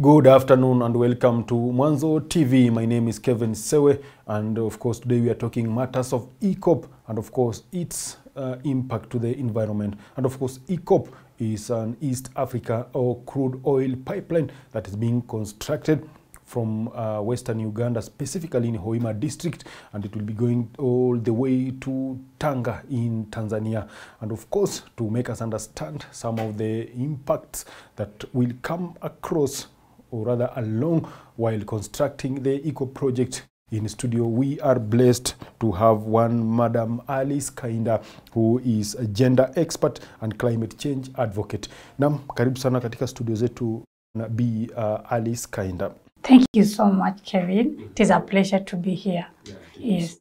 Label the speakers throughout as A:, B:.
A: Good afternoon and welcome to Mwanzo TV. My name is Kevin Sewe, and of course today we are talking matters of Eacop and of course its impact to the environment. And of course Eacop is an East Africa or crude oil pipeline that is being constructed from Western Uganda, specifically in Hoima district, and it will be going all the way to Tanga in Tanzania. And of course, to make us understand some of the impacts that will come across, or rather along, while constructing the Eacop project, in studio we are blessed to have one Madam Alice Kainda, who is a gender expert and climate change advocate. Nam, karibu sana katika studio zetu na Bi Alice Kainda.
B: Thank you so much, Kevin. It is a pleasure to be here. Yes.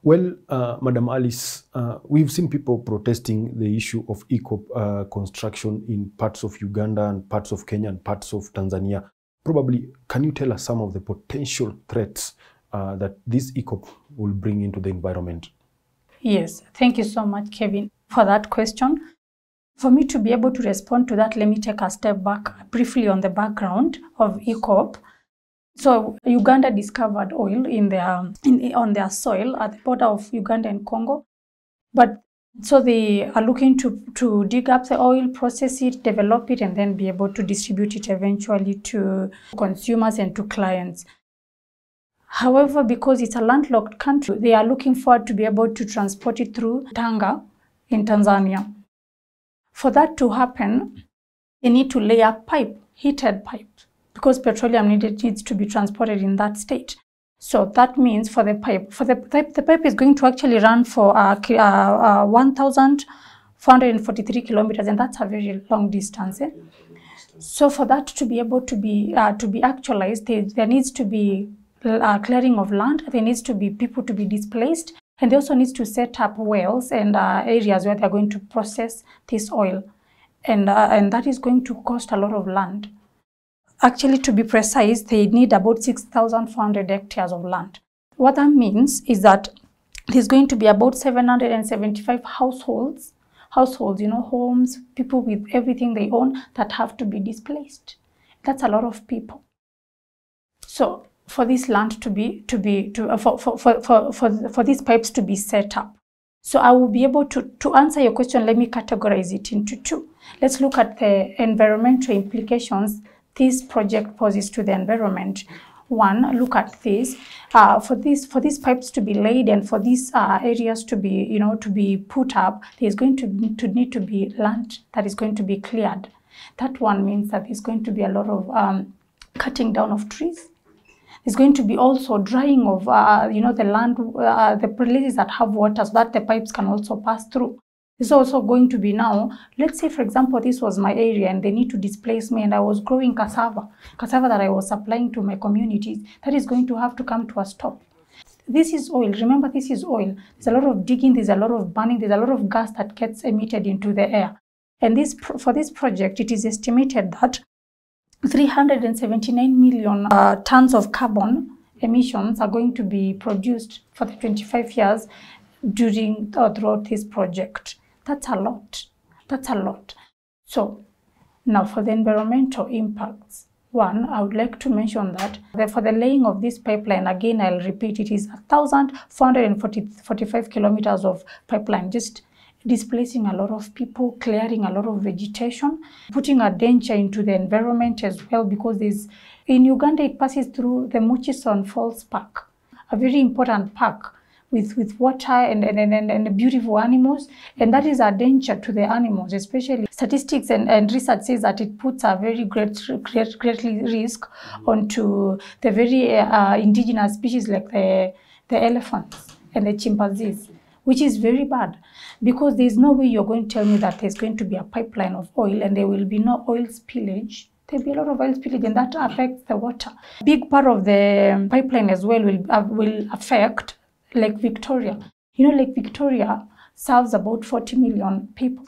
A: Well, Madam Alice, we've seen people protesting the issue of Eacop construction in parts of Uganda and parts of Kenya and parts of Tanzania. Probably, can you tell us some of the potential threats that this Eacop will bring into the environment?
B: Yes. Thank you so much, Kevin, for that question. For me to be able to respond to that, let me take a step back briefly on the background of Eacop. So Uganda discovered oil on their soil at the border of Uganda and Congo. But so they are looking to dig up the oil, process it, develop it, and then be able to distribute it eventually to consumers and to clients. However, because it's a landlocked country, they are looking forward to be able to transport it through Tanga in Tanzania. For that to happen, they need to lay a pipe, heated pipe, because petroleum needs to be transported in that state. So that means for the pipe, the pipe is going to actually run for 1,443 kilometers, and that's a very long distance. So for that to be able to be actualized, there needs to be clearing of land. There needs to be people to be displaced, and they also need to set up wells and areas where they're going to process this oil, and that is going to cost a lot of land. Actually, to be precise, they need about 6,400 hectares of land. What that means is that there's going to be about 775 households, homes, people with everything they own that have to be displaced. That's a lot of people. So for this land for these pipes to be set up. So I will be able to answer your question. Let me categorize it into two. Let's look at the environmental implications this project poses to the environment. One, look at this. For these pipes to be laid and for these areas to be put up, there's going to need to be land that is going to be cleared. That one means that there's going to be a lot of cutting down of trees. There's going to be also drying of the land, the places that have water, so that the pipes can also pass through. There's also going to be now, let's say for example, this was my area and they need to displace me, and I was growing cassava that I was supplying to my communities. That is going to have to come to a stop. This is oil. Remember, this is oil. There's a lot of digging, there's a lot of burning, there's a lot of gas that gets emitted into the air. And for this project, it is estimated that 379 million tons of carbon emissions are going to be produced for the 25 years throughout this project. That's a lot. That's a lot. So now for the environmental impacts. One, I would like to mention that for the laying of this pipeline, again, I'll repeat, it is 1,445 kilometers of pipeline, just displacing a lot of people, clearing a lot of vegetation, putting a danger into the environment as well, because in Uganda, it passes through the Murchison Falls Park, a very important park with water and beautiful animals, and that is a danger to the animals, especially statistics and research says that it puts a very greatly risk onto the very indigenous species like the elephants and the chimpanzees, which is very bad, because there's no way you're going to tell me that there's going to be a pipeline of oil and there will be no oil spillage. There'll be a lot of oil spillage, and that affects the water. A big part of the pipeline as well will affect Lake Victoria. Lake Victoria serves about 40 million people,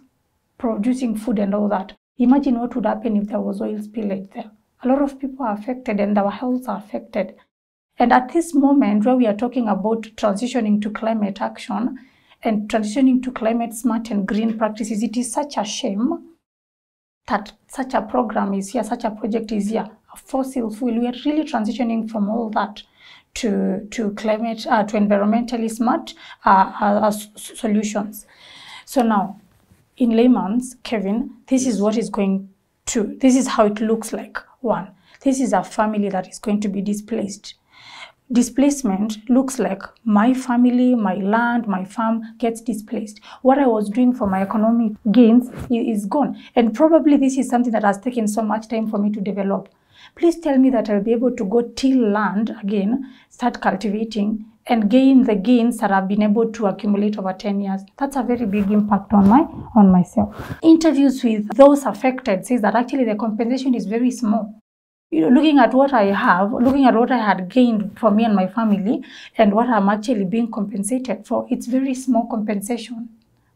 B: producing food and all that. Imagine what would happen if there was oil spillage there. A lot of people are affected and our health are affected. And at this moment where we are talking about transitioning to climate action and transitioning to climate smart and green practices, it is such a shame that such a program is here, such a project is here. fossil fuel. We are really transitioning from all that to climate, to environmentally smart solutions. So now, in layman's, Kevin, this is what is going to, this is how it looks like. One, this is a family that is going to be displaced. Displacement looks like my family, my land, my farm gets displaced. What I was doing for my economic gains is gone. And probably this is something that has taken so much time for me to develop. Please tell me that I'll be able to go till land again, start cultivating, and gain the gains that I've been able to accumulate over 10 years. That's a very big impact on myself. Interviews with those affected says that actually the compensation is very small. Looking at what I have, looking at what I had gained for me and my family, and what I'm actually being compensated for, it's very small compensation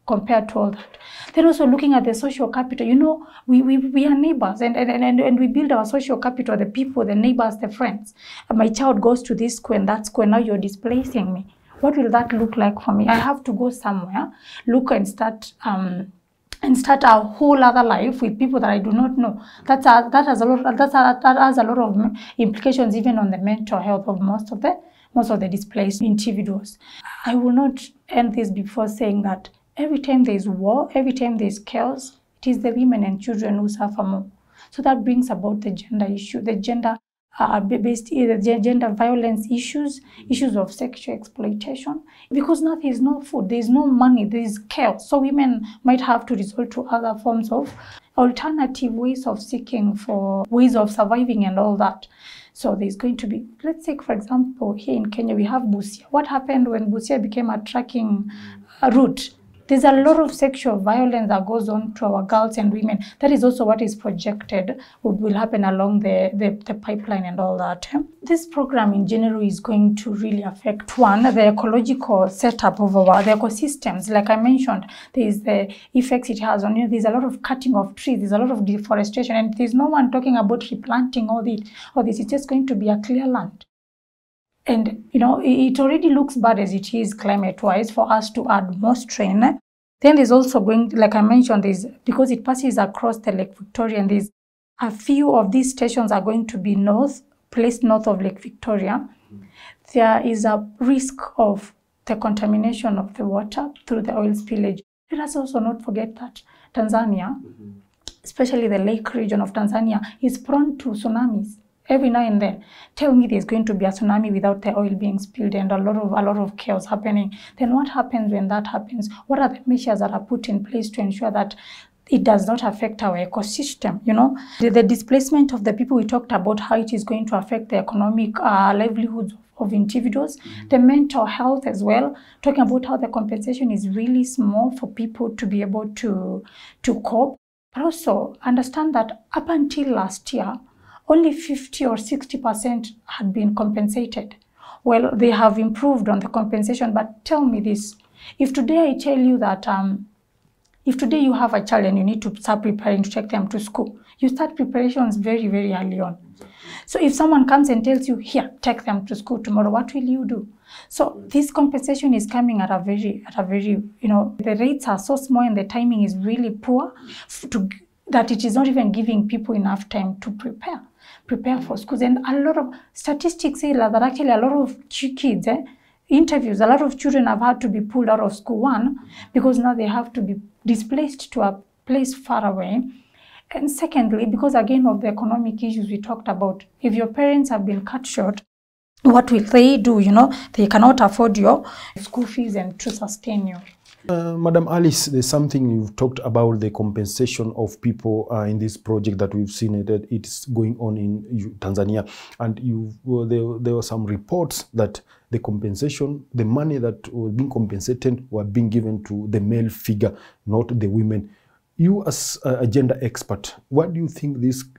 B: compared to all that. Then also looking at the social capital, we are neighbors, and we build our social capital, the people, the neighbors, the friends. My child goes to this school and that school, now you're displacing me. What will that look like for me? I have to go somewhere, look and start a whole other life with people that I do not know. That has a lot of implications even on the mental health of most of the displaced individuals. I will not end this before saying that every time there is war, every time there is chaos, it is the women and children who suffer more. So that brings about the gender issue, the gender violence issues of sexual exploitation. Because now there is no food, there is no money, there is chaos. So women might have to resort to other forms of alternative ways of seeking for ways of surviving and all that. So there's going to be, let's take for example, here in Kenya, we have Busia. What happened when Busia became a tracking route? There's a lot of sexual violence that goes on to our girls and women. That is also what is projected will happen along the pipeline and all that. This program in general is going to really affect, one, the ecological setup of the ecosystems. Like I mentioned, there's the effects it has on, there's a lot of cutting of trees, there's a lot of deforestation, and there's no one talking about replanting all this. It's just going to be a clear land. And, it already looks bad as it is climate-wise for us to add more strain. Then there's also going, like I mentioned, because it passes across the Lake Victoria, and there's a few of these stations are going to be placed north of Lake Victoria. There is a risk of the contamination of the water through the oil spillage. Let us also not forget that Tanzania, especially the lake region of Tanzania, is prone to tsunamis. Every now and then, tell me there's going to be a tsunami without the oil being spilled and a lot of chaos happening. Then what happens when that happens? What are the measures that are put in place to ensure that it does not affect our ecosystem? The displacement of the people, we talked about how it is going to affect the economic livelihoods of individuals, the mental health as well, talking about how the compensation is really small for people to be able to cope. But also understand that up until last year, only 50 or 60% had been compensated. Well, they have improved on the compensation, but tell me this. If today I tell you that, if today you have a child and you need to start preparing to take them to school, you start preparations very, very early on. So if someone comes and tells you, here, take them to school tomorrow, what will you do? So this compensation is coming at a very, the rates are so small and the timing is really poor that it is not even giving people enough time to prepare for schools. And a lot of statistics say that actually a lot of kids, interviews, a lot of children have had to be pulled out of school, one, because now they have to be displaced to a place far away. And secondly, because again of the economic issues we talked about, if your parents have been cut short, what will they do? They cannot afford your school fees and to sustain you.
A: Madam Alice, there's something you've talked about, the compensation of people in this project that we've seen it's going on in Tanzania, and there were some reports that the compensation, the money that was being compensated were being given to the male figure, not the women. You as a gender expert, what do you think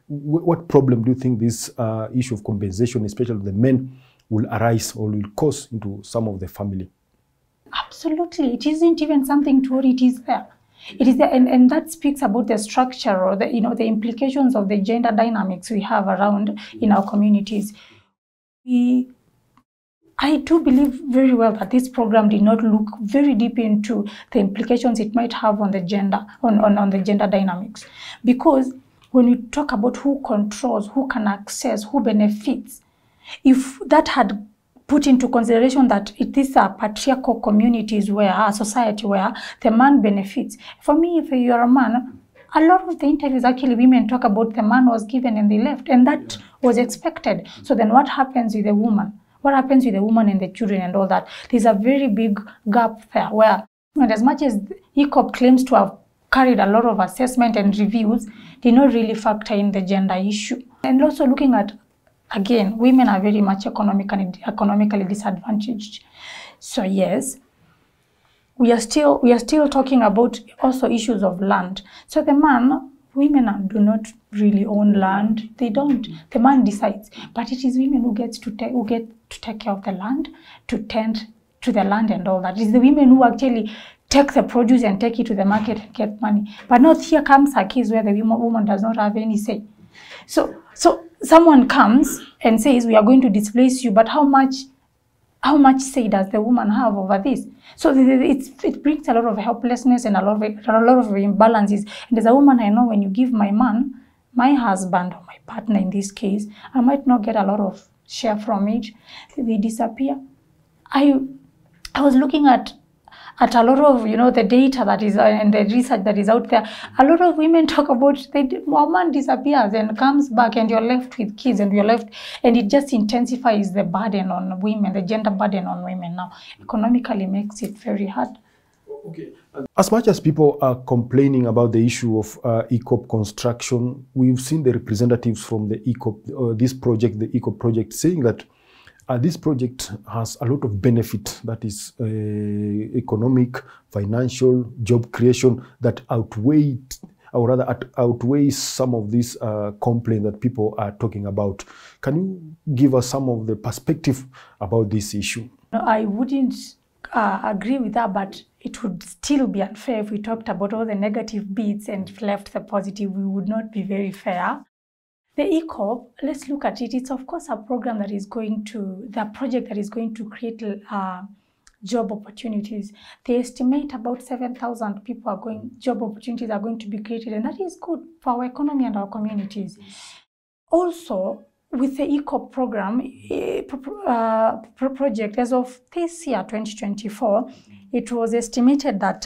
A: what problem do you think this issue of compensation, especially the men, will arise or will cause into some of the family?
B: Absolutely. It isn't even something to worry, it is there. It is there, and that speaks about the structure or the implications of the gender dynamics we have around in our communities. I do believe very well that this program did not look very deep into the implications it might have on the gender, on the gender dynamics. Because when you talk about who controls, who can access, who benefits, if that had put into consideration that it is a patriarchal communities where, a society where the man benefits. For me, if you're a man, a lot of the interviews actually women talk about the man was given and they left, and that was expected. So then what happens with the woman? What happens with the woman and the children and all that? There's a very big gap there where, and as much as Eacop claims to have carried a lot of assessment and reviews, did not really factor in the gender issue. And also looking at, again, women are very much economically disadvantaged. So yes, we are still talking about also issues of land. So the man, women do not really own land. They don't. The man decides, but it is women who get to take care of the land, to tend to the land and all that. It is the women who actually take the produce and take it to the market and get money. But not here comes a case where the woman does not have any say. So someone comes and says, we are going to displace you, but how much say does the woman have over this? So it brings a lot of helplessness and a lot of imbalances. And as a woman, I know when you give my man, my husband or my partner in this case, I might not get a lot of share from it. They disappear. I was looking at a lot of, the data that is and the research that is out there. A lot of women talk about a man disappears and comes back and you're left with kids and it just intensifies the burden on women, the gender burden on women now. Economically makes it very hard.
A: Okay. As much as people are complaining about the issue of Eacop construction, we've seen the representatives from the Eacop, the Eacop project, saying that this project has a lot of benefit, that is economic, financial, job creation, that outweighs some of these complaints that people are talking about. Can you give us some of the perspective about this issue?
B: No, I wouldn't agree with that, but it would still be unfair if we talked about all the negative bits and left the positive. We would not be very fair. The Eacop, let's look at it. It's of course a program that is the project that is going to create job opportunities. They estimate about 7,000 job opportunities are going to be created, and that is good for our economy and our communities. Also, with the Eacop program, project, as of this year, 2024, it was estimated that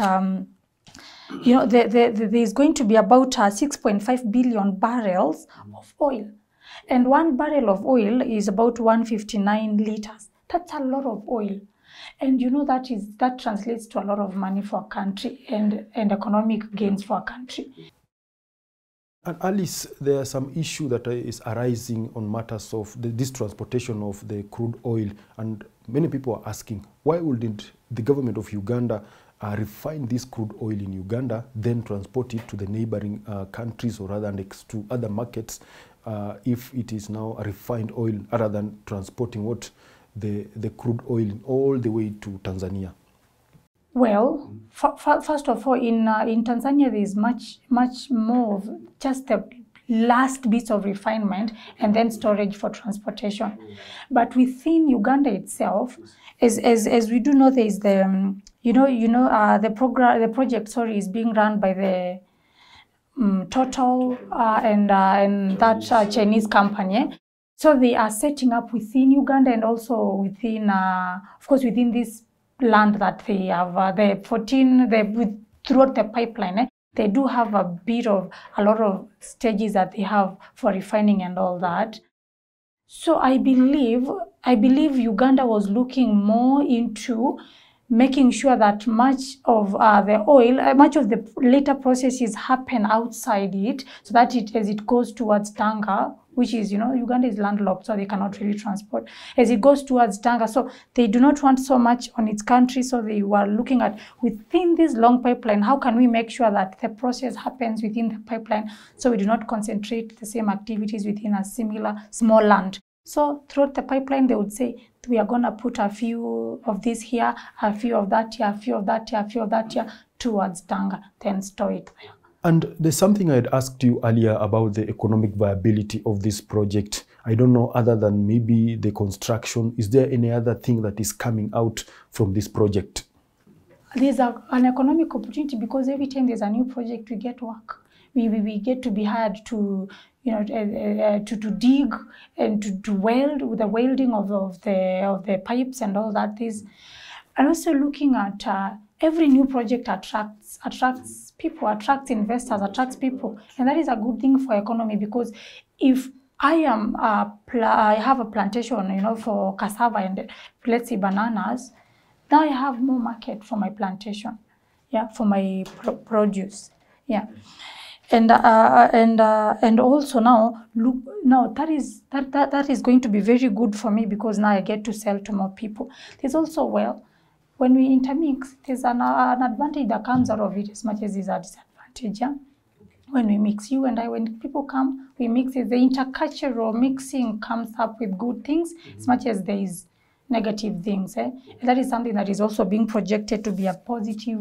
B: there is going to be about 6.5 billion barrels of oil. And 1 barrel of oil is about 159 liters. That's a lot of oil. And that translates to a lot of money for a country and economic gains for a country.
A: And Alice, there are some issue that is arising on matters of this transportation of the crude oil. And many people are asking, why wouldn't the government of Uganda refine this crude oil in Uganda, then transport it to the neighboring countries, or rather next to other markets, if it is now a refined oil, rather than transporting the crude oil all the way to Tanzania?
B: Well, first of all, in Tanzania, there is much more of just the last bits of refinement and then storage for transportation. But within Uganda itself, as we do know, there is the the project is being run by the Total and that Chinese company. So they are setting up within Uganda and also within, of course, within this land that they have, throughout the pipeline, they do have a lot of stages that they have for refining and all that. So I believe Uganda was looking more into making sure that much of the later processes happen outside it, so that as it goes towards Tanga, which is, Uganda is landlocked, so they cannot really transport. As it goes towards Tanga, so they do not want so much on its country, so they were looking at, within this long pipeline, how can we make sure that the process happens within the pipeline, so we do not concentrate the same activities within a similar small land. So throughout the pipeline, they would say, we are going to put a few of this here, a few of that here, a few of that here, a few of that here, towards Tanga, then store it there.
A: And there's something I had asked you earlier about the economic viability of this project. I don't know, other than maybe the construction, is there any other thing that is coming out from this project?
B: There's an economic opportunity, because every time there's a new project, we get work. we get to be hired to, to dig and to weld, with the welding of the pipes and all that is. And also looking at every new project attracts people, attracts investors, attracts people, and that is a good thing for economy, because if I have a plantation, for cassava and let's say bananas, now I have more market for my plantation, for my produce, and also now look, that is going to be very good for me, because now I get to sell to more people. There's also, when we intermix, there's an advantage that comes out of it as much as there's a disadvantage. When we mix, you and I, when people come, we mix it. The intercultural mixing comes up with good things as much as there is negative things. And that is something that is also being projected to be a positive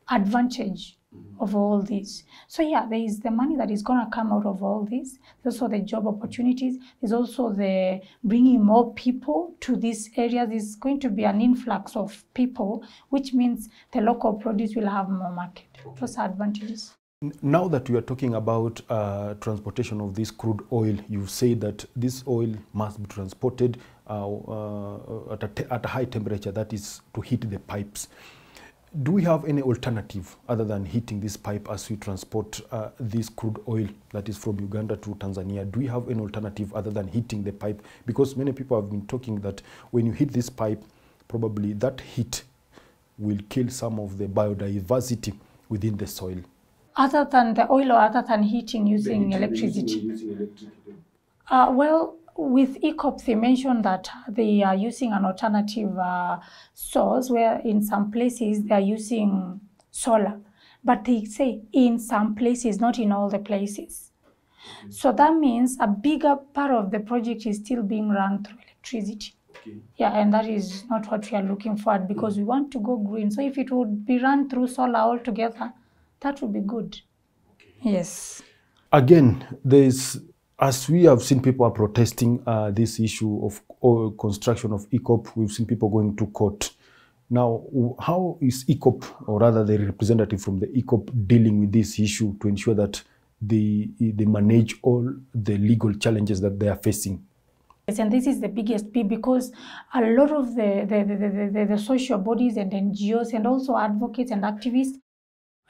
B: advantage of all this. So there is the money that is going to come out of all this. There's also the job opportunities. There's also the bringing more people to this area. There's going to be an influx of people, which means the local produce will have more market. Those are advantages.
A: Now that we are talking about transportation of this crude oil, you say that this oil must be transported at a high temperature, that is to heat the pipes. Do we have any alternative other than heating this pipe as we transport this crude oil that is from Uganda to Tanzania? Do we have any alternative other than heating the pipe? Because many people have been talking that when you heat this pipe, probably that heat will kill some of the biodiversity within the soil.
B: Other than the oil, or other than heating using electricity? With Eacop, they mentioned that they are using an alternative source, where in some places they are using solar. But they say in some places, not in all the places. Okay. So that means a bigger part of the project is still being run through electricity. Okay. And that is not what we are looking for, because we want to go green. So if it would be run through solar altogether, that would be good. Okay. Yes. Again,
A: as we have seen, people are protesting this issue of construction of Eacop. We've seen people going to court. Now, how is Eacop, or rather the representative from the Eacop, dealing with this issue to ensure that they manage all the legal challenges that they are facing?
B: Yes, and this is the biggest P, because a lot of the social bodies and NGOs and also advocates and activists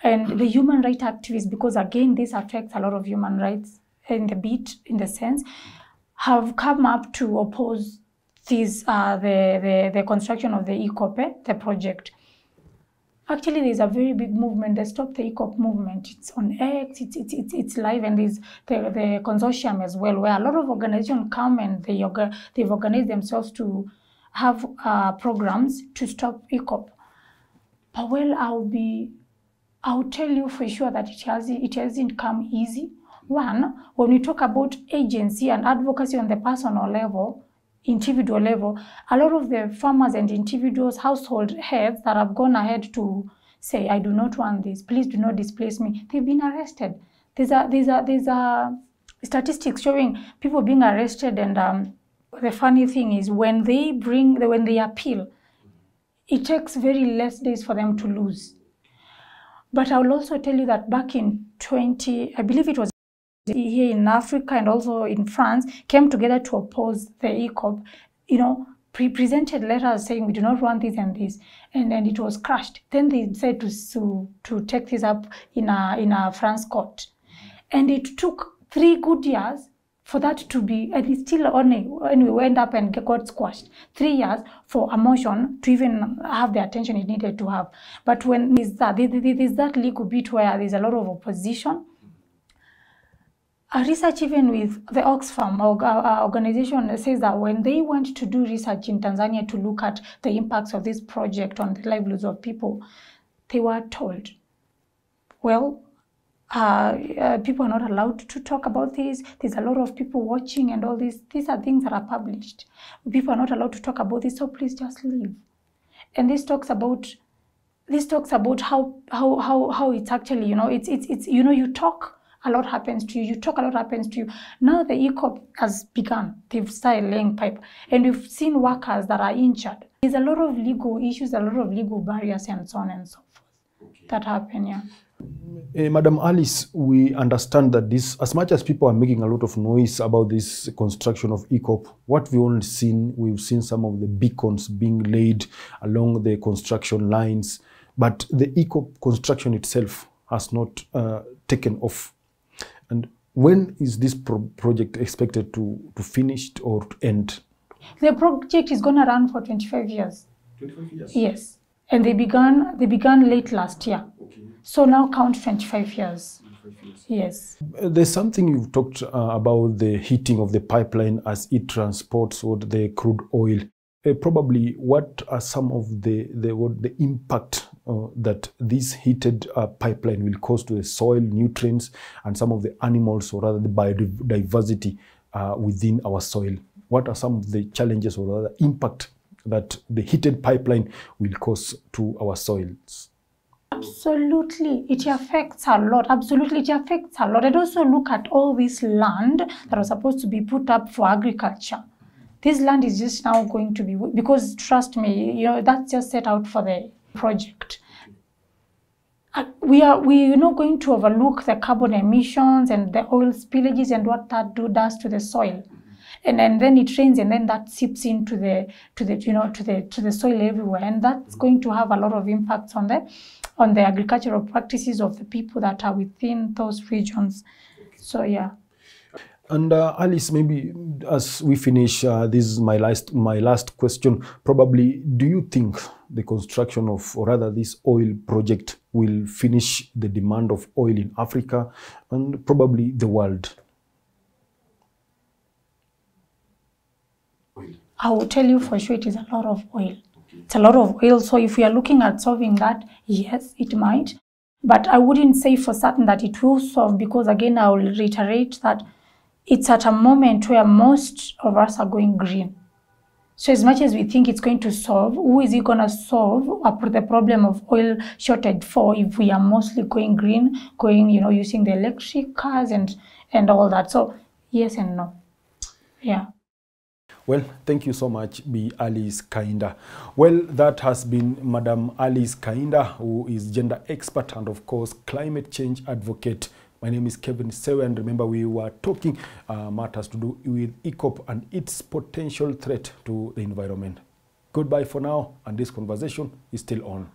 B: and the human rights activists, because again, this affects a lot of human rights in the sense, have come up to oppose this the construction of the Eacop, the project. Actually, there's a very big movement, the Stop the Eacop movement. It's on X, it's live, and there's the consortium as well, where a lot of organizations come and they've organized themselves to have programs to stop Eacop. But I'll tell you for sure that it hasn't come easy. One, when we talk about agency and advocacy on the personal level, individual level, a lot of the farmers and individuals, household heads that have gone ahead to say, I do not want this, please do not displace me, they've been arrested. There's a statistics showing people being arrested, and the funny thing is when they appeal, it takes very less days for them to lose. But I will also tell you that back in I believe it was here in Africa and also in France, came together to oppose the Eacop, presented letters saying we do not want this and this, and then it was crushed. Then they decided to take this up in a France court, and it took 3 good years for that to be, and it's still only when we went up and got squashed. 3 years for a motion to even have the attention it needed to have. But when there's that legal bit where there's a lot of opposition. Research even with the Oxfam organization says that when they went to do research in Tanzania to look at the impacts of this project on the livelihoods of people, they were told, well, people are not allowed to talk about this. There's a lot of people watching and all this. These are things that are published. People are not allowed to talk about this, so please just leave. And this talks about how it's actually, you talk, a lot happens to you. You talk, a lot happens to you. Now the Eacop has begun. They've started laying pipe. And we've seen workers that are injured. There's a lot of legal issues, a lot of legal barriers, and so on and so forth that happen,
A: Madam Alice, we understand that this, as much as people are making a lot of noise about this construction of Eacop, what we've seen some of the beacons being laid along the construction lines, but the Eacop construction itself has not taken off. And when is this project expected to finish or to end?
B: The project is going to run for 25 years.
A: 25 years?
B: Yes. And they began late last year.
A: Okay.
B: So now count 25 years.
A: 25 years.
B: Yes.
A: There's something you've talked about, the heating of the pipeline as it transports the crude oil. Probably what are some of the impact that this heated pipeline will cause to the soil, nutrients, and some of the animals, or rather the biodiversity within our soil? What are some of the challenges or rather impact that the heated pipeline will cause to our soils?
B: Absolutely, it affects a lot. Absolutely, it affects a lot. And also look at all this land that was supposed to be put up for agriculture. This land is just now going to be, because trust me, that's just set out for the project. We're not going to overlook the carbon emissions and the oil spillages and what that does to the soil. And then it rains, and then that seeps into the soil everywhere, and that's going to have a lot of impacts on the agricultural practices of the people that are within those regions. So yeah.
A: And Alice, maybe as we finish, this is my last question. Probably, do you think the construction of, or rather this oil project, will finish the demand of oil in Africa and probably the world?
B: I will tell you for sure it is a lot of oil. It's a lot of oil. So if we are looking at solving that, yes, it might. But I wouldn't say for certain that it will solve, because again, I will reiterate that it's at a moment where most of us are going green. So as much as we think it's going to solve, who is it going to solve the problem of oil shortage for if we are mostly going green, using the electric cars and all that? So yes and no. Yeah.
A: Well, thank you so much, Bi Alice Kainda. Well, that has been Madam Alice Kainda, who is gender expert and, of course, climate change advocate. My name is Kevin Sewe, and remember, we were talking matters to do with Eacop and its potential threat to the environment. Goodbye for now, and this conversation is still on.